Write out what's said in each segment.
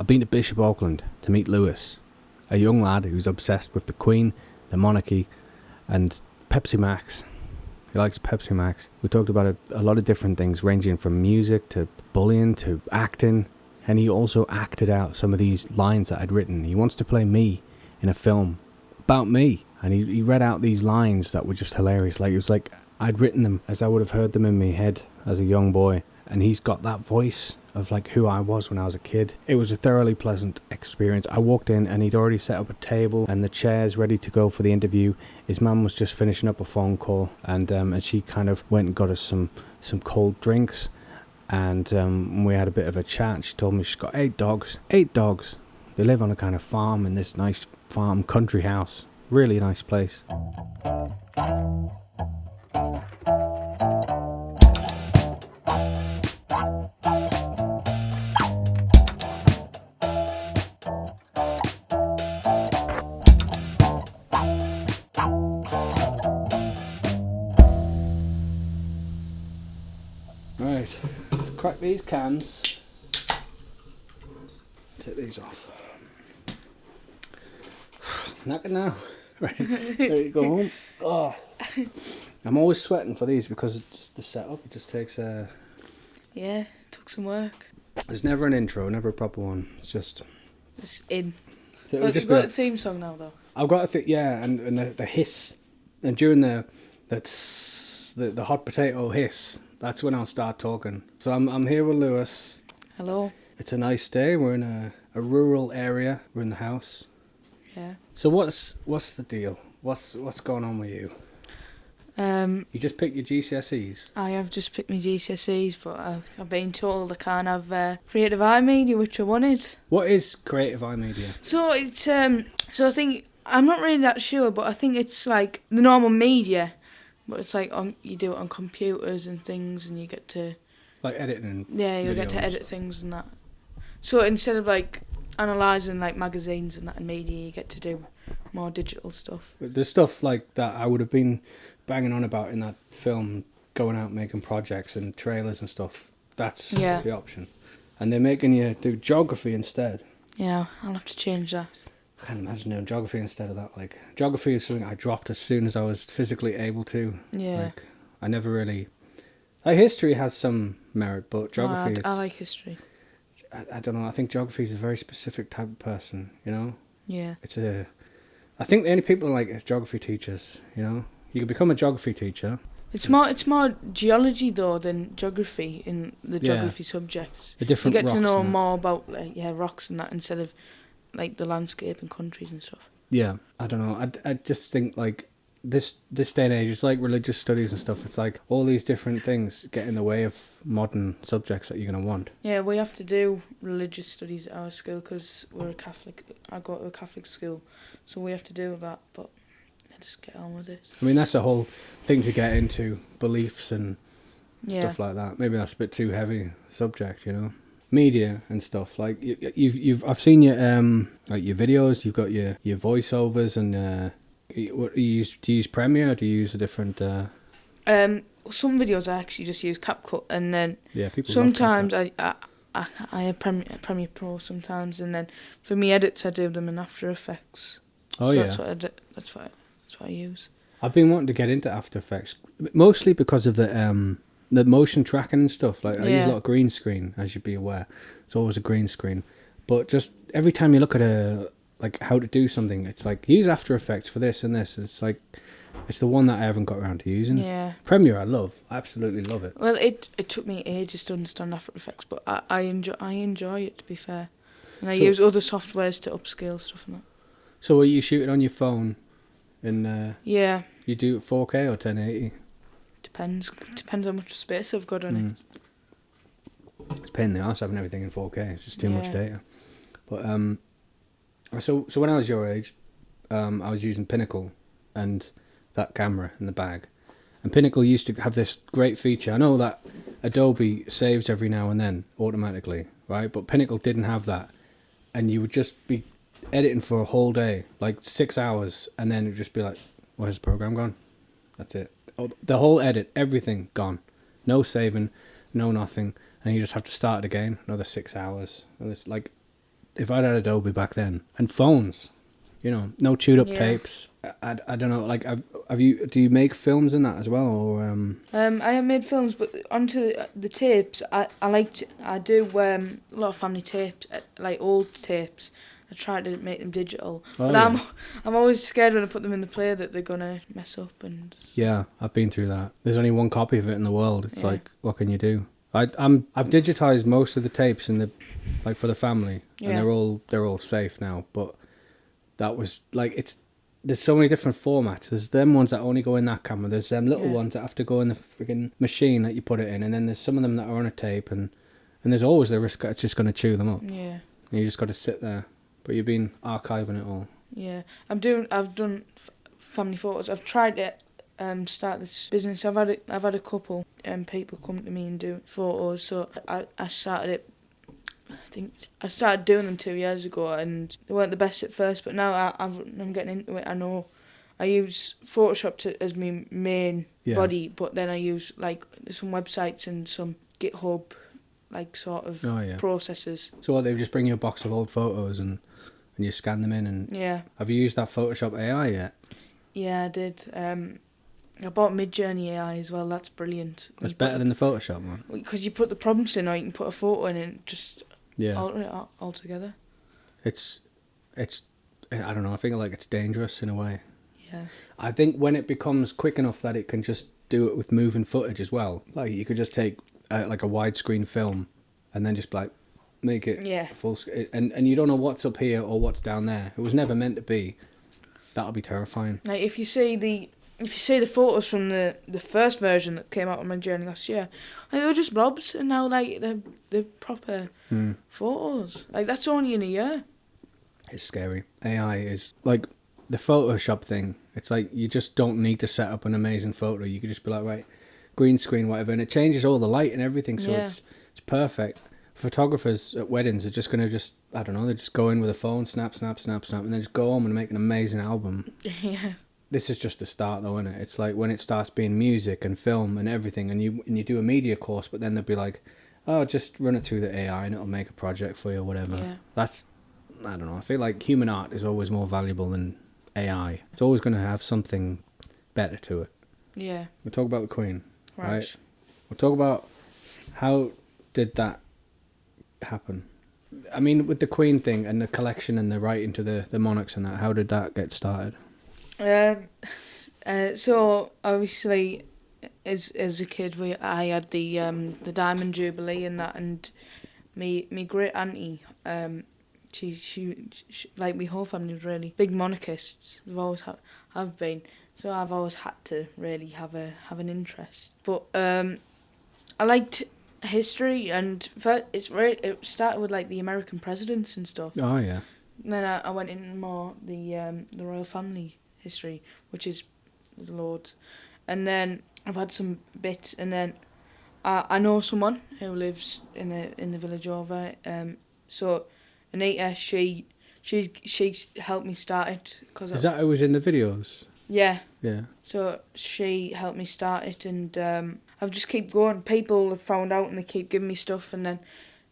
been to Bishop Auckland to meet Lewis, a young lad who's obsessed with the Queen, the monarchy, and Pepsi Max. He likes Pepsi Max. We talked about a lot of different things, ranging from music to bullying to acting. And he also acted out some of these lines that I'd written. He wants to play me in a film about me. And he read out these lines that were just hilarious. Like, it was like I'd written them as I would have heard them in my head as a young boy. And he's got that voice of like who I was when I was a kid. It was a thoroughly pleasant experience. I walked in and he'd already set up a table and the chairs ready to go for the interview. His mum was just finishing up a phone call, and she kind of went and got us some cold drinks, and we had a bit of a chat. She told me she's got 8 dogs. They live on a kind of farm in this nice farm country house. Really nice place. Right, crack these cans. Take these off. Knackered now. Ready to go home. Oh, I'm always sweating for these because it's just the setup. It just takes Yeah, took some work. There's never an intro, never a proper one. It's just in. So Well, you've got the theme song now, though. I've got and the hiss, and during the hot potato hiss, that's when I'll start talking. So I'm here with Lewis. Hello. It's a nice day. We're in a rural area. We're in the house. Yeah. So what's the deal? What's going on with you? You just picked your GCSEs? I have just picked my GCSEs, but I've been told I can't have creative eye media, which I wanted. What is creative eye media? So it's so I think I'm not really that sure, but I think it's like the normal media, but it's like you do it on computers and things, and you get to like editing. Yeah, you get to edit things and that. So instead of like analysing like magazines and that and media, you get to do more digital stuff. The stuff like that I would have been banging on about in that film, going out making projects and trailers and stuff. That's the option. And they're making you do geography instead. Yeah, I'll have to change that. I can't imagine doing geography instead of that. Like, geography is something I dropped as soon as I was physically able to. Yeah. Like, I never really... Like, history has some merit, but geography... I like history. I don't know, I think geography is a very specific type of person, you know? Yeah. I think the only people I like is geography teachers, you know? You can become a geography teacher. It's more geology though than geography in the geography subjects. The different you get to know rocks more about rocks and that instead of like the landscape and countries and stuff. Yeah, I don't know. I just think like this day and age, it's like religious studies and stuff. It's like all these different things get in the way of modern subjects that you're gonna want. Yeah, we have to do religious studies at our school because we're a Catholic. I go to a Catholic school, so we have to do that. But just get on with it. I mean, that's a whole thing to get into, beliefs and stuff like that. Maybe that's a bit too heavy subject, you know. Media and stuff like I've seen your like your videos. You've got your voiceovers and what do you use Premiere or do you use a different? Some videos I actually just use CapCut and then people sometimes I have Premiere Pro sometimes, and then for me edits I do them in After Effects. Oh, so yeah. That's what I use. I've been wanting to get into After Effects mostly because of the motion tracking and stuff. Like I use a lot of green screen, as you'd be aware. It's always a green screen. But just every time you look at like how to do something, it's like use After Effects for this and this. It's like it's the one that I haven't got around to using. Yeah. Premiere, I absolutely love it. Well, it took me ages to understand After Effects, but I enjoy it, to be fair. And I use other softwares to upscale stuff and that. So are you shooting on your phone? Yeah. You do it 4K or 1080? Depends how much space I've got on it. It's a pain in the arse having everything in 4K. It's just too much data. But so when I was your age, I was using Pinnacle and that camera in the bag. And Pinnacle used to have this great feature. I know that Adobe saves every now and then automatically, right? But Pinnacle didn't have that. And you would just be editing for a whole day, like 6 hours, and then it'd just be like, where's the program gone? That's it. The whole edit, everything gone. No saving, no nothing. And you just have to start it again, another 6 hours. And it's like, if I'd had Adobe back then and phones, you know, no chewed up Yeah. tapes. I don't know. Like, have you? Do you make films in that as well, or I have made films, but onto the tapes, I do a lot of family tapes, like old tapes. I try to make them digital, Oh, but yeah. I'm always scared when I put them in the player that they're gonna mess up and. Yeah, I've been through that. There's only one copy of it in the world. It's Yeah. like, what can you do? I've digitized most of the tapes in the, like, for the family, and Yeah. they're all safe now. But that was like, there's so many different formats. There's them ones that only go in that camera. There's them little Yeah. ones that have to go in the freaking machine that you put it in, and then there's some of them that are on a tape, and there's always the risk that it's just going to chew them up. Yeah. And you just got to sit there. But you've been archiving it all. Yeah, I've done family photos. I've tried to start this business. I've had a couple people come to me and do photos. So I started it. I think I started doing them 2 years ago, and they weren't the best at first. But now I'm getting into it. I know I use Photoshop as my main body, but then I use like some websites and some GitHub like sort of processes. So what, they just bring you a box of old photos and you scan them in, and Yeah. have you used that Photoshop AI yet? Yeah, I did. I bought Midjourney AI as well. That's brilliant. That's better than the Photoshop one. Because you put the prompts in, or you can put a photo in and just Yeah. alter it all together. It's I don't know. I think like it's dangerous in a way. Yeah. I think when it becomes quick enough that it can just do it with moving footage as well. Like you could just take like a widescreen film and then just like make it full screen, and you don't know what's up here or what's down there. It was never meant to be. That'll be terrifying. Like if you see the photos from the first version that came out on Midjourney last year, like, they were just blobs, and now like they're proper photos. Like that's only in a year. It's scary. AI is like the Photoshop thing. It's like you just don't need to set up an amazing photo. You could just be like, right, green screen, whatever, and it changes all the light and everything, so it's perfect. Photographers at weddings are just going to I don't know, they just go in with a phone, snap, snap, snap, snap, and then just go home and make an amazing album. Yeah. This is just the start though, isn't it? It's like when it starts being music and film and everything, and you do a media course, but then they'll be like, oh, just run it through the AI and it'll make a project for you or whatever. Yeah. That's, I don't know, I feel like human art is always more valuable than AI. It's always going to have something better to it. Yeah. We'll talk about the Queen, Right. right? We'll talk about how did that happen. I mean, with the Queen thing and the collection and the writing to the monarchs and that, how did that get started? So obviously, as a kid, I had the Diamond Jubilee and that, and me great auntie, she like my whole family was really big monarchists. They've always have been. So I've always had to really have an interest. But I liked history, and it started with like the American presidents and stuff. Oh yeah. And then I went in more the royal family history, which is there's loads. And then I've had some bits, and then I know someone who lives in the village over. So Anita, she helped me start it. Is that who was in the videos? Yeah. Yeah. So she helped me start it, and I've just keep going. People have found out and they keep giving me stuff, and then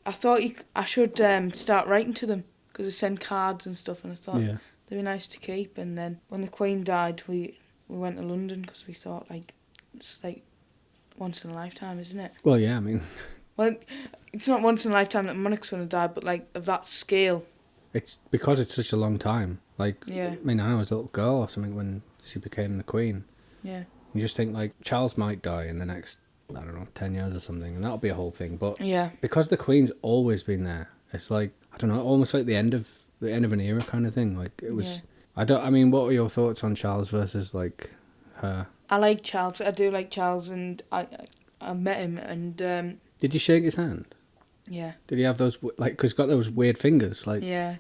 I thought I should start writing to them because they send cards and stuff, and I thought they'd be nice to keep. And then when the Queen died, we went to London because we thought like it's like once in a lifetime, isn't it? Well, yeah, I mean, well, it's not once in a lifetime that monarch's gonna die, but like of that scale. it's because it's such a long time. Like, Yeah. I mean, I was a little girl or something when she became the Queen. Yeah. You just think like Charles might die in the next, I don't know, 10 years or something, and that'll be a whole thing. But Yeah. because the Queen's always been there, it's like, I don't know, almost like the end of an era kind of thing. Like it was. Yeah. I mean, what were your thoughts on Charles versus like her? I like Charles. I do like Charles, and I met him, and Did you shake his hand? yeah. Did he have those like? Because he's got those weird fingers, like. Yeah.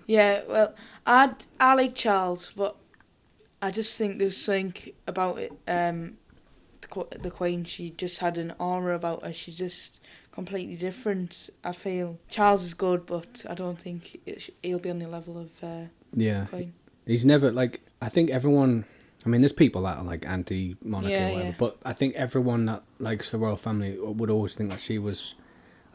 Well, I like Charles, but I just think there's something about it. The Queen, she just had an aura about her. She's just completely different. I feel Charles is good, but I don't think he'll be on the level of Queen. He's never like. I think everyone. I mean, there's people that are like anti-monarchy or whatever, but I think everyone that likes the royal family would always think that she was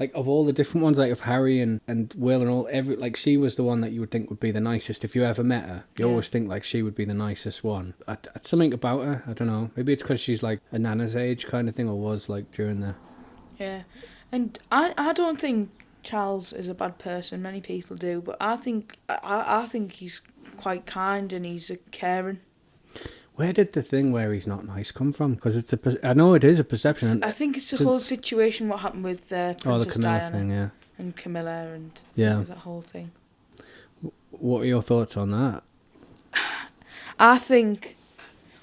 like of all the different ones, like of Harry and Will and all, like she was the one that you would think would be the nicest if you ever met her. You always think like she would be the nicest one. Something about her, I don't know. Maybe it's because she's like a Nana's age kind of thing, or was like during the. Yeah, and I don't think Charles is a bad person. Many people do, but I think he's quite kind and he's a caring. Where did the thing where he's not nice come from? Because I know it is a perception. I think it's the whole situation what happened with Princess the Camilla Diana thing, yeah. and Camilla and that whole thing. What are your thoughts on that? I think,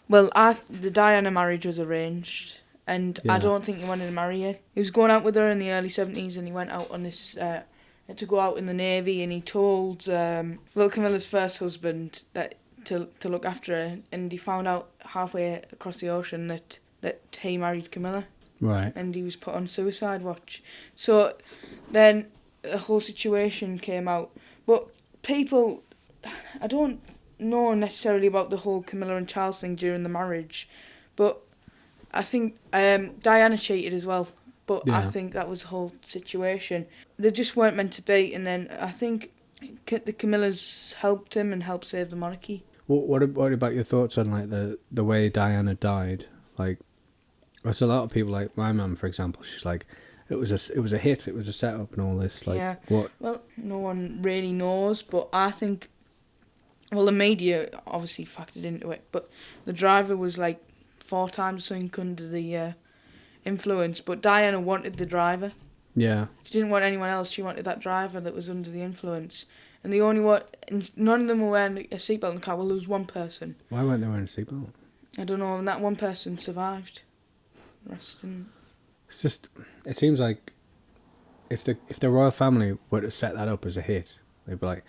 the Diana marriage was arranged, and I don't think he wanted to marry her. He was going out with her in the early 70s, and he went out on this, had to go out in the Navy, and he told Will Camilla's first husband that to look after her, and he found out halfway across the ocean that he married Camilla. Right. And he was put on suicide watch. So then the whole situation came out. But people, I don't know necessarily about the whole Camilla and Charles thing during the marriage, but I think Diana cheated as well. But I think that was the whole situation. They just weren't meant to be, and then I think the Camillas helped him and helped save the monarchy. What about your thoughts on like the way Diana died? Like, there's a lot of people, like my mum, for example. She's like, it was a hit, it was a setup and all this. Like, what? Well, no one really knows, but I think, the media obviously factored into it, but the driver was like 4 times sunk under the influence. But Diana wanted the driver. Yeah. She didn't want anyone else. She wanted that driver that was under the influence. And the only one, none of them were wearing a seatbelt in the car. Well, there was one person. Why weren't they wearing a seatbelt? I don't know, and that one person survived. The rest didn't. It's just, it seems like if the royal family were to set that up as a hit, they'd be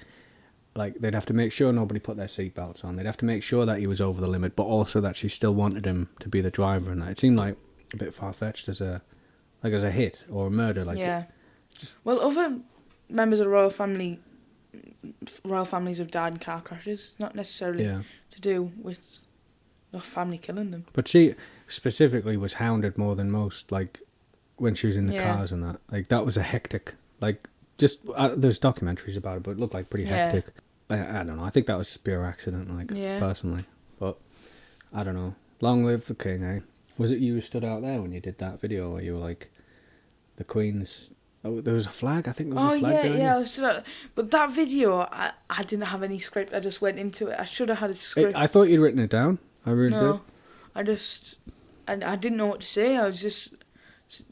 like they'd have to make sure nobody put their seatbelts on. They'd have to make sure that he was over the limit, but also that she still wanted him to be the driver. And that, it seemed like a bit far fetched as a hit or a murder. Like, yeah. Well, other members of the royal families have died in car crashes. It's not necessarily to do with the family killing them. But she specifically was hounded more than most, like, when she was in the cars and that. Like, that was a hectic, like, just, there's documentaries about it, but it looked like pretty hectic. I don't know, I think that was just pure accident, like, personally. But, I don't know. Long live the king, eh? Was it you who stood out there when you did that video where you were like, the Queen's... Oh, there was a flag, I think there was a flag there. I was stood out. But that video, I didn't have any script, I just went into it. I should have had a script. I thought you'd written it down. I really did. I didn't know what to say. I was just...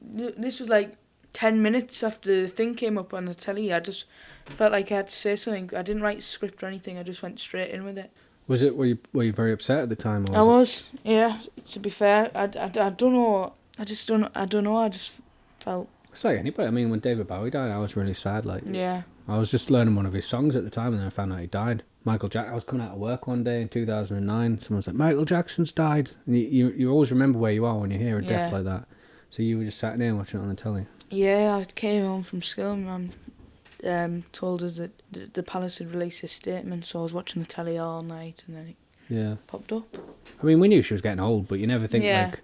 This was like 10 minutes after the thing came up on the telly. I just felt like I had to say something. I didn't write a script or anything. I just went straight in with it. Was it? Were you very upset at the time? Or I was. Yeah. To be fair, I don't know. I don't know. I just felt. It's like anybody. I mean, when David Bowie died, I was really sad. Like, yeah. I was just learning one of his songs at the time, and then I found out he died. Michael Jackson. I was coming out of work one day in 2009. Someone was like, "Michael Jackson's died," and you always remember where you are when you hear a death like that. So you were just sat there watching it on the telly. Yeah, I came home from school. My mum told us that the palace had released a statement, so I was watching the telly all night, and then it popped up. I mean, we knew she was getting old, but you never think like.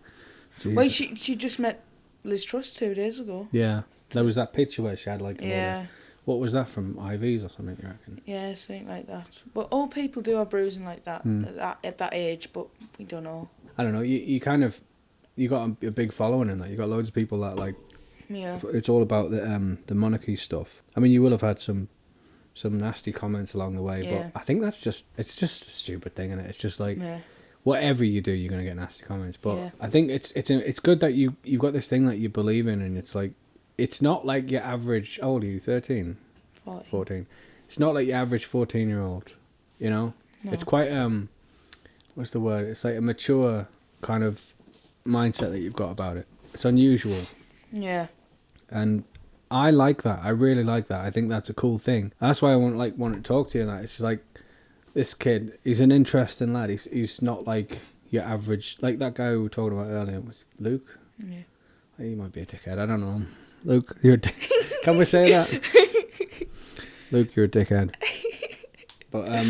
Jesus. Well, she just met Liz Truss 2 days ago. Yeah, there was that picture where she had like. What was that from? IVs or something? You reckon? Yeah, something like that. But all people do have bruising like that at that age, but we don't know. I don't know. You kind of. You got a big following in that. You got loads of people that like. Yeah. It's all about the monarchy stuff. I mean, you will have had some nasty comments along the way, but I think it's just a stupid thing, isn't it? It's just like whatever you do, you're gonna get nasty comments. But I think it's good that you've got this thing that you believe in, and it's like it's not like your average. How old are you? 13? 14. It's not like your average 14-year-old. You know, it's quite what's the word? It's like a mature kind of mindset that you've got about it. It's unusual. Yeah. And I like that. I really like that. I think that's a cool thing. That's why I want to talk to you. That it's like this kid. He's an interesting lad. He's not like your average. Like that guy we were talking about earlier was Luke. Yeah. He might be a dickhead. I don't know. Luke, you're a can we say that? Luke, you're a dickhead. But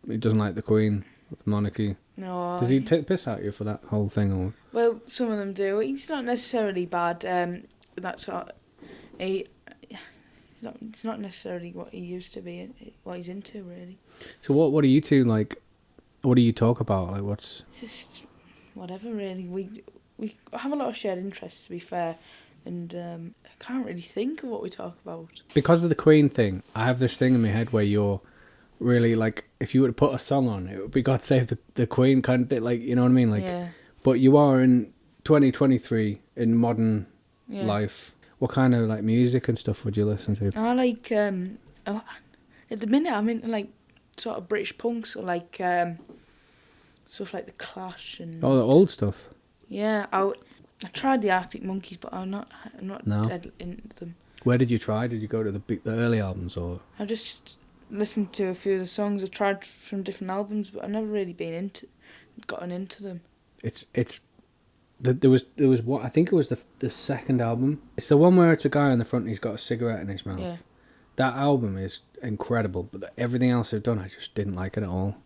he doesn't like the Queen, the monarchy. No. Does he take piss out you for that whole thing, or? Well, some of them do. He's not necessarily bad. That's It's not necessarily what he used to be, what he's into really. So what are you two like? What do you talk about? Like what's? It's just whatever really. We have a lot of shared interests, to be fair, and I can't really think of what we talk about. Because of the Queen thing, I have this thing in my head where you're really like, if you were to put a song on, it would be God Save the Queen kind of thing, like, you know what I mean? Like, Yeah. but you are in 2023 in modern Yeah. life. What kind of like music and stuff would you listen to? I like at the minute I'm into like sort of British punks or like stuff like the Clash and Oh, the old stuff. yeah. I tried the Arctic Monkeys, but I'm not No. dead into them. Where did you try? Did you go to the early albums or? I just listened to a few of the songs. I tried from different albums, but I've never really gotten into them. There was one. I think it was the second album. It's the one where it's a guy on the front and he's got a cigarette in his mouth. Yeah. That album is incredible, but everything else they've done, I just didn't like it at all.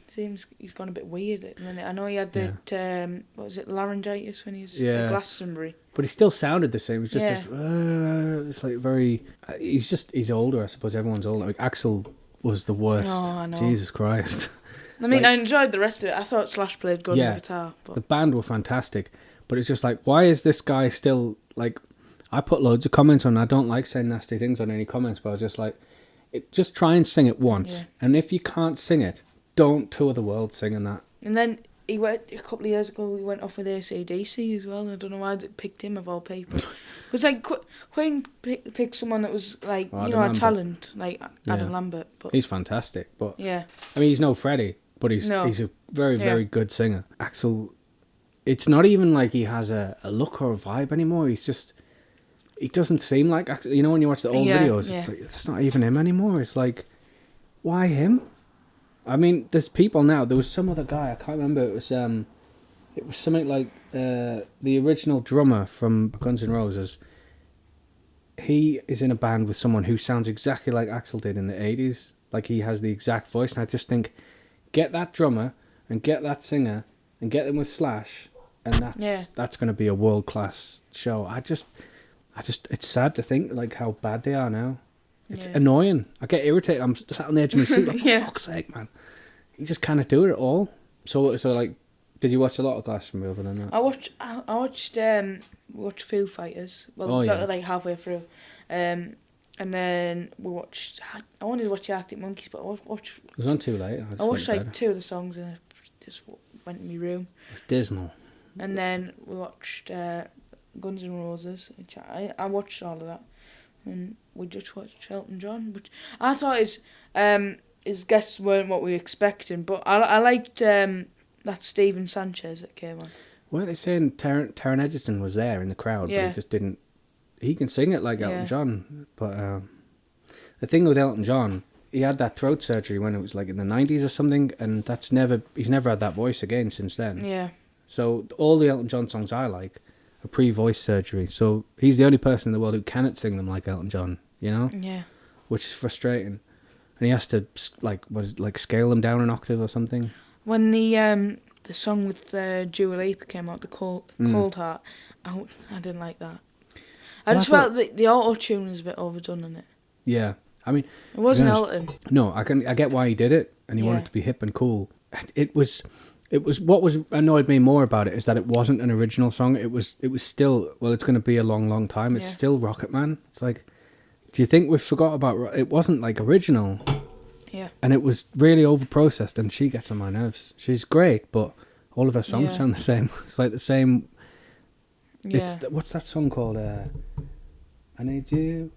Seems he's gone a bit weird at the minute. I know he had that what was it, laryngitis when he was Yeah. at Glastonbury. But he still sounded the same. It was just Yeah. it's like very. He's older, I suppose. Everyone's older. Like Axl was the worst. Oh, I know. Jesus Christ. I mean, Like- I enjoyed the rest of it. I thought Slash played good on the guitar. But The band were fantastic, but it's just like, why is this guy still like? I put loads of comments on. I don't like saying nasty things on any comments, but I was just like, just try and sing it once, Yeah. and if you can't sing it, don't tour the world singing that. And then he went a couple of years ago. He went off with AC/DC as well. I don't know why they picked him of all people. It was like Queen picked someone that was like Adam a Lambert. talent like Adam Yeah. Lambert. But He's fantastic, but yeah, I mean, he's no Freddie, but he's No. a very Yeah. very good singer. Axl, it's not even like he has a look or a vibe anymore. He doesn't seem like Axl. You know, when you watch the old videos, it's like it's not even him anymore. It's like, why him? I mean, there's people now. There was some other guy, I can't remember. It was something like the original drummer from Guns N' Roses. He is in a band with someone who sounds exactly like Axl did in the 80s. Like, he has the exact voice. And I just think, get that drummer and get that singer and get them with Slash, and that's going to be a world-class show. I just, it's sad to think, like, how bad they are now. It's annoying. I get irritated. I'm sat on the edge of my seat, like, for fuck's sake, man. You just can't do it at all. So like, did you watch a lot of Glastonbury other than that? I watched Foo Fighters. Well, like halfway through, and then we watched. I wanted to watch the Arctic Monkeys, but I watched. It was on too late. I watched like 2 of the songs and I just went in my room. It's dismal. And then we watched Guns N' Roses. Which I watched all of that, and we just watched Elton John, which I thought his guests weren't what we were expecting, but I liked that Steven Sanchez that came on. Weren't they saying Taron Egerton was there in the crowd, but he just didn't... He can sing it like Elton John, but the thing with Elton John, he had that throat surgery when it was like in the 90s or something, and he's never had that voice again since then. Yeah. So all the Elton John songs I like are pre-voice surgery, so he's the only person in the world who cannot sing them like Elton John, you know? Yeah. Which is frustrating. And he has to, scale them down an octave or something. When the song with Dua Lipa came out, the Cold Heart, I didn't like that. I just felt the auto-tune was a bit overdone in it. Yeah. I mean... It wasn't Elton. No, I get why he did it, and he wanted to be hip and cool. It was what was annoyed me more about it is that it wasn't an original song. It was still, well, it's going to be a long, long time. It's still Rocket Man. It's like, do you think we forgot about it? Wasn't like original. Yeah. And it was really overprocessed, and she gets on my nerves. She's great, but all of her songs sound the same. It's like the same. Yeah. What's that song called? I need you.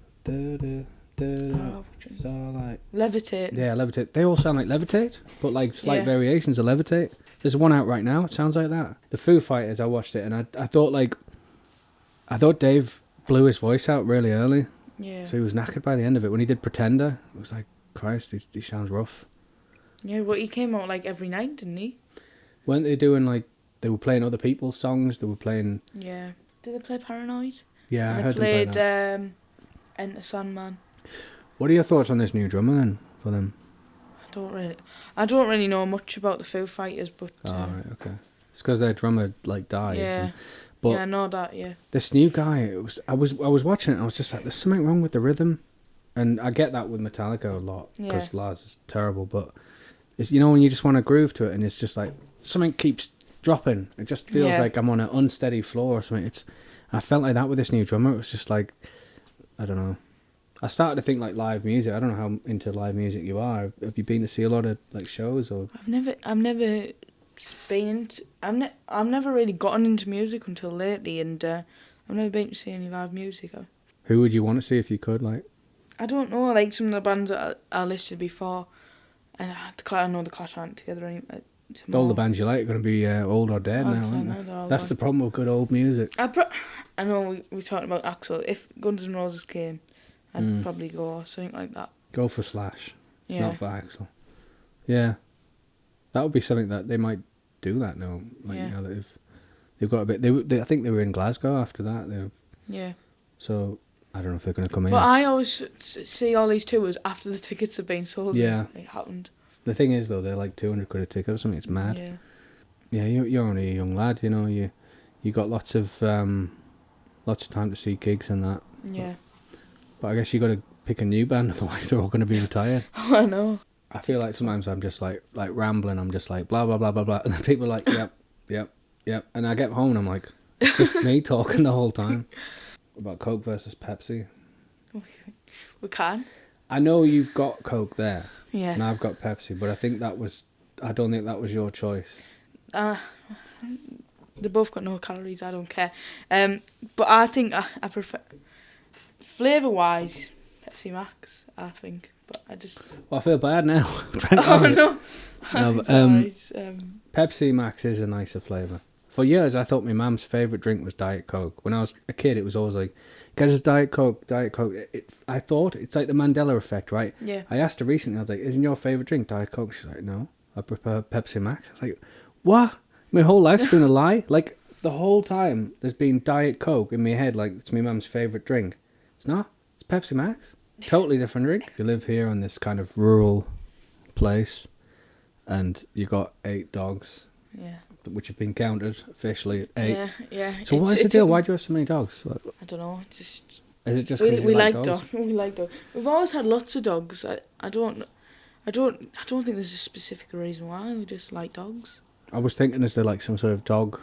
So like Levitate. Yeah, Levitate. They all sound like Levitate, but like slight variations of Levitate. There's one out right now. It sounds like that. The Foo Fighters. I watched it, and I thought Dave blew his voice out really early. Yeah. So he was knackered by the end of it. When he did Pretender, it was like, Christ, he sounds rough. Yeah, well, he came out like every night, didn't he? Weren't they doing like, they were playing other people's songs? They were playing... Yeah. Did they play Paranoid? Yeah, and I heard they played, them play that. Enter Sandman. What are your thoughts on this new drummer then, for them? I don't really know much about the Foo Fighters, but... right, okay. It's because their drummer, like, died. Yeah. But yeah, I know that, yeah. This new guy, I was watching it and I was just like, there's something wrong with the rhythm. And I get that with Metallica a lot, Yeah. because Lars is terrible, but it's, you know, when you just want to groove to it and it's just like something keeps dropping. It just feels Yeah. like I'm on an unsteady floor or something. I felt like that with this new drummer. It was just like, I don't know. I started to think like live music. I don't know how into live music you are. Have you been to see a lot of like shows or? I've never been into. I've never really gotten into music until lately, and I've never been to see any live music. Who would you want to see if you could? Like, I don't know, like some of the bands that I listed before, and I know the Clash aren't together anymore. all the bands you like are going to be old or dead now, aren't they? That's the problem with good old music. I know we talked about Axl. If Guns N' Roses came, I'd probably go or something like that. Go for Slash, Yeah. not for Axl. Yeah, that would be something that they might do that now. Like, Yeah. you know, that they've got a bit. I think they were in Glasgow after that. Yeah. So I don't know if they're going to come in. But I always see all these tours after the tickets have been sold. Yeah. It happened. The thing is, though, they're like 200 quid a ticket or something. It's mad. Yeah. Yeah, you're only a young lad. You know, you got lots of time to see gigs and that. Yeah. But I guess you got to pick a new band, otherwise they're all going to be retired. I know. I feel like sometimes I'm just like rambling. I'm just like blah blah blah blah blah, and then people are like yep, and I get home and I'm like, it's just me talking the whole time. About Coke versus Pepsi. We can. I know you've got Coke there, Yeah. and I've got Pepsi, but I don't think that was your choice. They both got no calories. I don't care. But I think I prefer flavour wise Pepsi Max. I think, but I just. Well, I feel bad now. Oh no. No, but, Pepsi Max is a nicer flavour. For years, I thought my mum's favourite drink was Diet Coke. When I was a kid, it was always like, get us Diet Coke, Diet Coke. I thought, it's like the Mandela effect, right? Yeah. I asked her recently, I was like, isn't your favourite drink Diet Coke? She's like, no, I prefer Pepsi Max. I was like, what? My whole life's been a lie? Like, the whole time, there's been Diet Coke in my head, like, it's my mum's favourite drink. It's not. It's Pepsi Max. Totally different drink. You live here in this kind of rural place, and you got 8 dogs. Yeah. Which have been counted officially at 8. Yeah. So what's the deal? Why do you have so many dogs? I don't know. Just Is it just because we you like like dogs? We like dogs. We've always had lots of dogs. I don't think there's a specific reason why. We just like dogs. I was thinking, is there like some sort of dog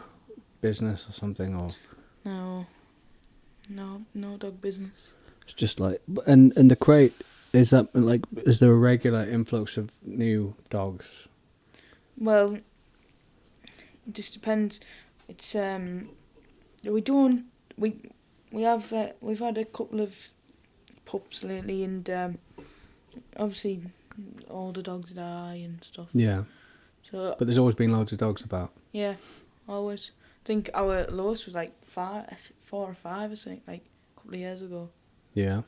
business or something, or No dog business. it's just like, and the crate, is there a regular influx of new dogs? Well, it just depends. It's we've had a couple of pups lately, and obviously all the dogs die and stuff. Yeah, So but there's always been loads of dogs about. yeah, always. I think our lowest was like 4 or 5 or something, like a couple of years ago. Yeah,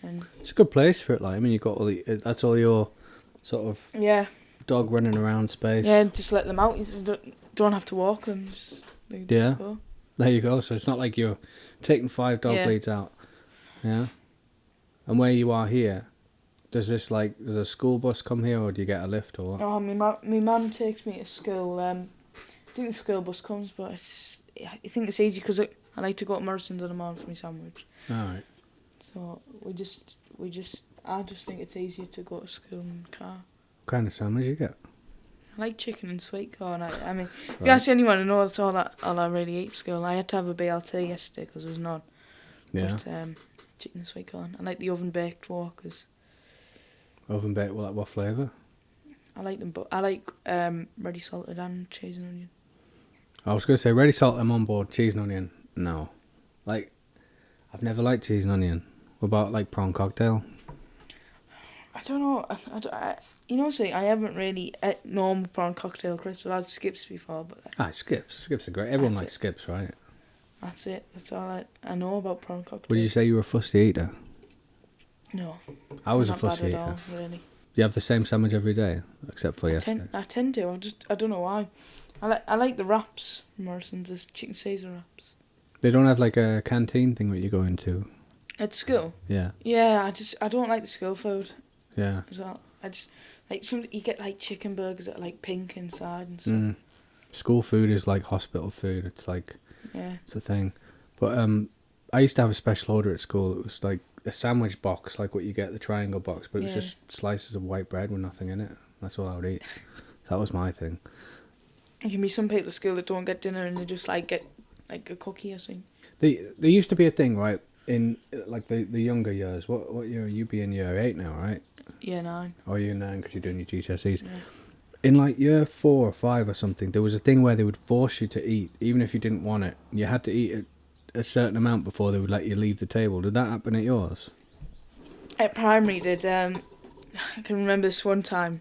And it's a good place for it. Like, I mean, you got that's all your sort of yeah, dog running around space. yeah, just let them out. You don't have to walk them. They just go. There you go. So it's not like you're taking 5 dog leads out. Yeah. And where you are here, does a school bus come here, or do you get a lift or what? Oh, my mum takes me to school. I think the school bus comes, but I think it's easy because I like to go to Morrison's in the morning for my sandwich. All right. So I just think it's easier to go to school in the car. What kind of sandwich you get? I like chicken and sweet corn. I mean, if you Right. ask anyone, I know that's all I really eat at school. I had to have a BLT yesterday because there was none. Yeah. But chicken and sweet corn. I like the oven baked Walkers. Oven baked, what flavour? I like them, but I like ready salted and cheese and onion. I was going to say ready salt, I'm on board. Cheese and onion, no. Like, I've never liked cheese and onion. What about like prawn cocktail? I don't know. I haven't really ate normal prawn cocktail crisps. I've had skips before, but Skips. Skips are great. Everyone That's likes skips, right? that's it. That's all I know about prawn cocktail. Would you say you were a fussy eater? No. I was a not fussy bad eater. at all, really. Do you have the same sandwich every day, except for yesterday? I tend to. I don't know why. I like the wraps. Morrison's, the chicken Caesar wraps. They don't have like a canteen thing that you go into. At school. Yeah. Yeah, I don't like the school food Yeah. as well. I just like you get like chicken burgers that are like pink inside and stuff. Mm. School food is like hospital food. It's like Yeah. it's a thing. But I used to have a special order at school. It was like a sandwich box, like what you get, the triangle box, but it was Yeah. just slices of white bread with nothing in it. That's all I would eat. That was my thing. There can be some people at school that don't get dinner and they just like get like a cookie or something. There used to be a thing, right, in like the younger years. What year are you? Be in year 8 now, right? Year 9. Or year 9 because you're doing your GCSEs. Yeah. In like year 4 or 5 or something, there was a thing where they would force you to eat, even if you didn't want it. You had to eat a certain amount before they would let you leave the table. Did that happen at yours? At primary, I can remember this one time.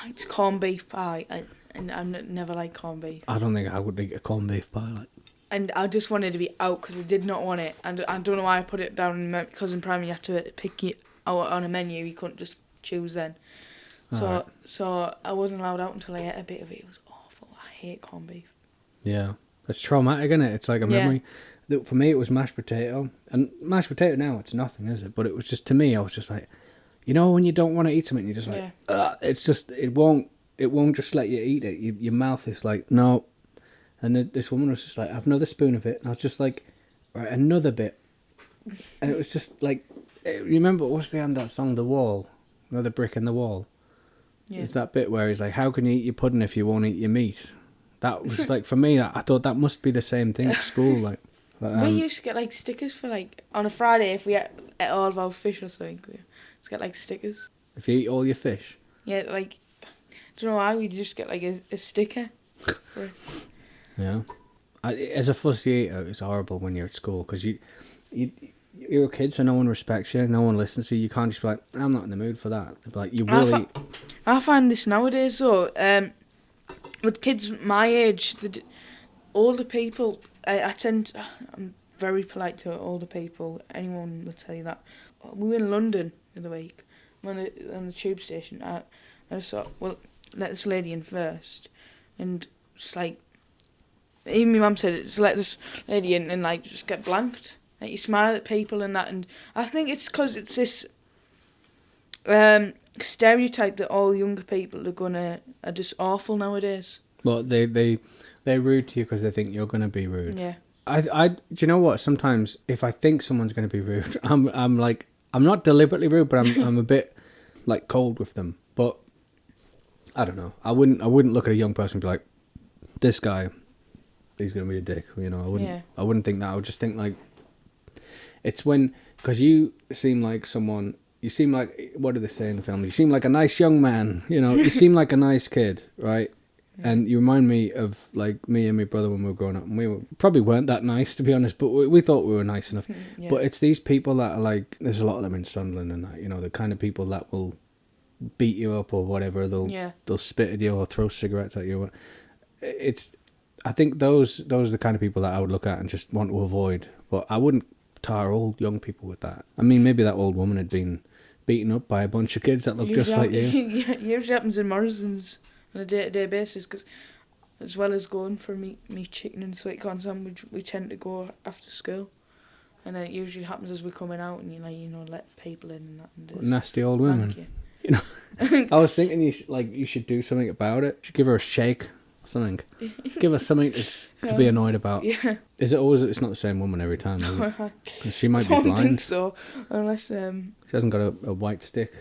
It's corned beef pie, and I've never liked corned beef. I don't think I would eat a corned beef pie. Like. And I just wanted to be out because I did not want it. And I don't know why I put it down because in primary you have to pick it out on a menu. You couldn't just choose then. So I wasn't allowed out until I ate a bit of it. It was awful. I hate corned beef. Yeah, it's traumatic, isn't it? It's like a memory. For me, it was mashed potato, and mashed potato now it's nothing, is it? But it was just, to me, I was just like, you know, when you don't want to eat something, you're just like, it's just it won't just let you eat it. Your mouth is like, no. And this woman was just like, have another spoon of it, and I was just like, right, another bit, and it was just like, remember what's the end of that song, The Wall, another brick in the wall. Yeah. It's that bit where he's like, how can you eat your pudding if you won't eat your meat? That was like, for me, I thought that must be the same thing at school. Like, we used to get like stickers for like, on a Friday if we ate all of our fish or something, we used to get like stickers. If you eat all your fish? Yeah, like, I don't know why, we'd just get like a sticker. Yeah. As a fussy eater, it's horrible when you're at school because you're a kid, so no one respects you, no one listens to you. You can't just be like, I'm not in the mood for that. Like, you will eat. I find this nowadays though, with kids my age, older people, I'm very polite to older people, anyone will tell you that. We were in London the other week, on the tube station, I just thought, well, let this lady in first, and just like, even my mum said, just let this lady in and like just get blanked. Like, you smile at people and that, and I think it's because it's this stereotype that all younger people are just awful nowadays. Well, they're rude to you because they think you're gonna be rude. Yeah. Do you know what? Sometimes if I think someone's gonna be rude, I'm like, I'm not deliberately rude, but I'm a bit like cold with them. But I don't know. I wouldn't look at a young person and be like, this guy, he's gonna be a dick. You know, I wouldn't. Yeah. I wouldn't think that. I would just think like, it's when, because you seem like someone. You seem like, what do they say in the film? You seem like a nice young man. You know, you seem like a nice kid, right? And you remind me of like me and my brother when we were growing up, and probably weren't that nice, to be honest, but we thought we were nice enough. Yeah. But it's these people that are like, there's a lot of them in Sunderland and that, you know, the kind of people that will beat you up or whatever. They'll spit at you or throw cigarettes at you. I think those are the kind of people that I would look at and just want to avoid. But I wouldn't tar old young people with that. I mean, maybe that old woman had been beaten up by a bunch of kids that look just like you. Usually happens in Morrison's on a day-to-day basis, because as well as going for meat chicken and sweet corn sandwich, we tend to go after school, and then it usually happens as we're coming out, and you know let people in and that. And nasty old women. You know, I was thinking you should do something about it. You should give her a shake or something. Give her something to be annoyed about. Yeah. Is it always? It's not the same woman every time, is it? 'Cause she might be blind. I don't think so, unless she hasn't got a white stick.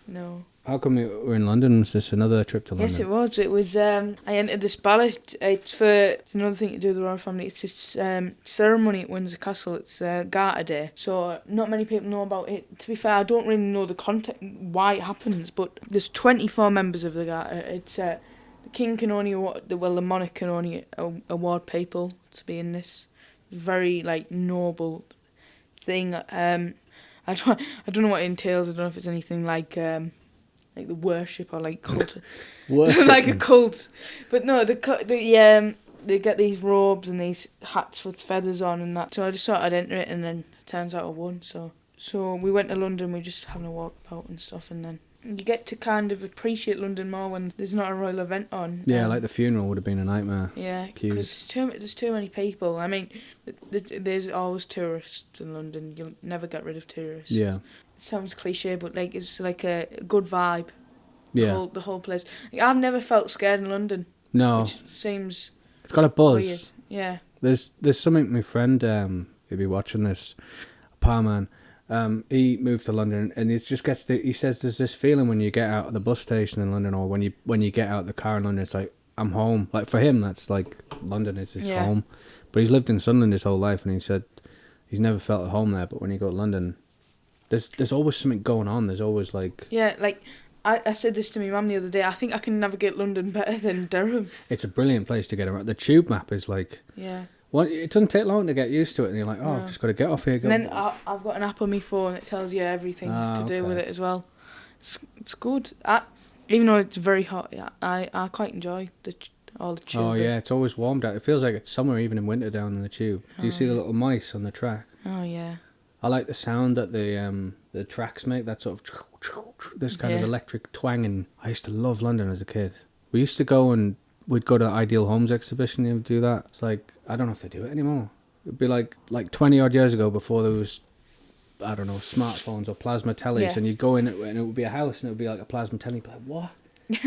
No. How come we're in London? Was this another trip to London? Yes, it was. It was. I entered this ballot. It's another thing to do with the royal family. It's this ceremony at Windsor Castle. It's Garter Day. So not many people know about it. To be fair, I don't really know the context why it happens. But there's 24 members of the Garter. It's the king can only the monarch can only award people to be in this very like noble thing. I don't know what it entails. I don't know if it's anything like the worship or like cult, like a cult. But no, they get these robes and these hats with feathers on and that. So I just thought I'd enter it, and then it turns out I won. So we went to London. We just having a walk about and stuff, and then you get to kind of appreciate London more when there's not a royal event on. Yeah, like the funeral would have been a nightmare. Yeah, because there's too many people. I mean, there's always tourists in London. You'll never get rid of tourists. Yeah. It sounds cliche, but like it's like a good vibe. Yeah. The whole place. Like, I've never felt scared in London. No. Which seems. It's got a buzz. Weird. Yeah. There's something my friend, he'll be watching this, a power man, He moved to London, and it just gets he says there's this feeling when you get out of the bus station in London, or when you get out of the car in London, it's like, I'm home. Like, for him, that's like, London is his home. But he's lived in Sunderland his whole life, and he said he's never felt at home there. But when you go to London, there's always something going on. There's always like... Yeah, like, I said this to my mum the other day. I think I can navigate London better than Durham. It's a brilliant place to get around. The tube map is like... Yeah. Well, it doesn't take long to get used to it, and you're like, I've just got to get off here. And then I've got an app on my phone that tells you everything to do with it as well. It's good. Even though it's very hot, I quite enjoy all the tube. Oh yeah, it's always warmed out. It feels like it's summer even in winter down in the tube. Do you see the little mice on the track? Oh yeah. I like the sound that the tracks make. That sort of this kind of electric twanging. I used to love London as a kid. We used to go and we'd go to the Ideal Homes exhibition. You would do that. It's like, I don't know if they do it anymore. It'd be like 20 odd years ago, before there was, I don't know, smartphones or plasma tellies, and you'd go in and it would be a house and it would be like a plasma telly. You'd be like, what?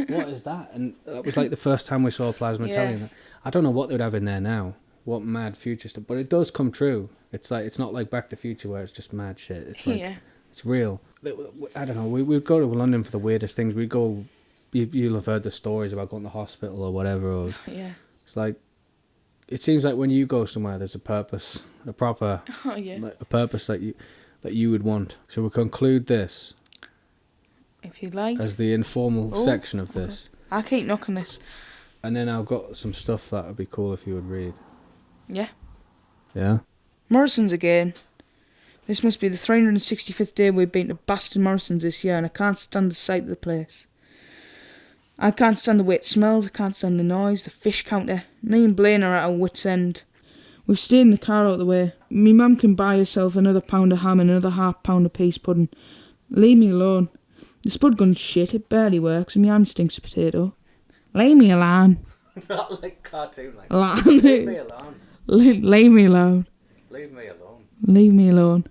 What is that? And that was like the first time we saw a plasma telly. I don't know what they'd have in there now. What mad future stuff, but it does come true. It's like, it's not like Back to the Future where it's just mad shit. It's like, it's real. I don't know. We'd go to London for the weirdest things. We'd go. You'll have heard the stories about going to the hospital or whatever. Or, it's like, it seems like when you go somewhere, there's a purpose, a proper, like, a purpose that you would want. So we'll conclude this, if you like, as the informal section of this. I'll keep knocking this. And then I've got some stuff that would be cool if you would read. Yeah. Yeah. Morrison's again. This must be the 365th day we've been to Boston Morrison's this year, and I can't stand the sight of the place. I can't stand the way it smells, I can't stand the noise, the fish counter. Me and Blaine are at our wits' end. We've stayed in the car out of the way. Me mum can buy herself another pound of ham and another half-pound of peas pudding. Leave me alone. The spud gun's shit, it barely works, and my hand stinks of potato. Leave me alone. Not like cartoon, like. Leave me alone. Leave me alone. Leave me alone.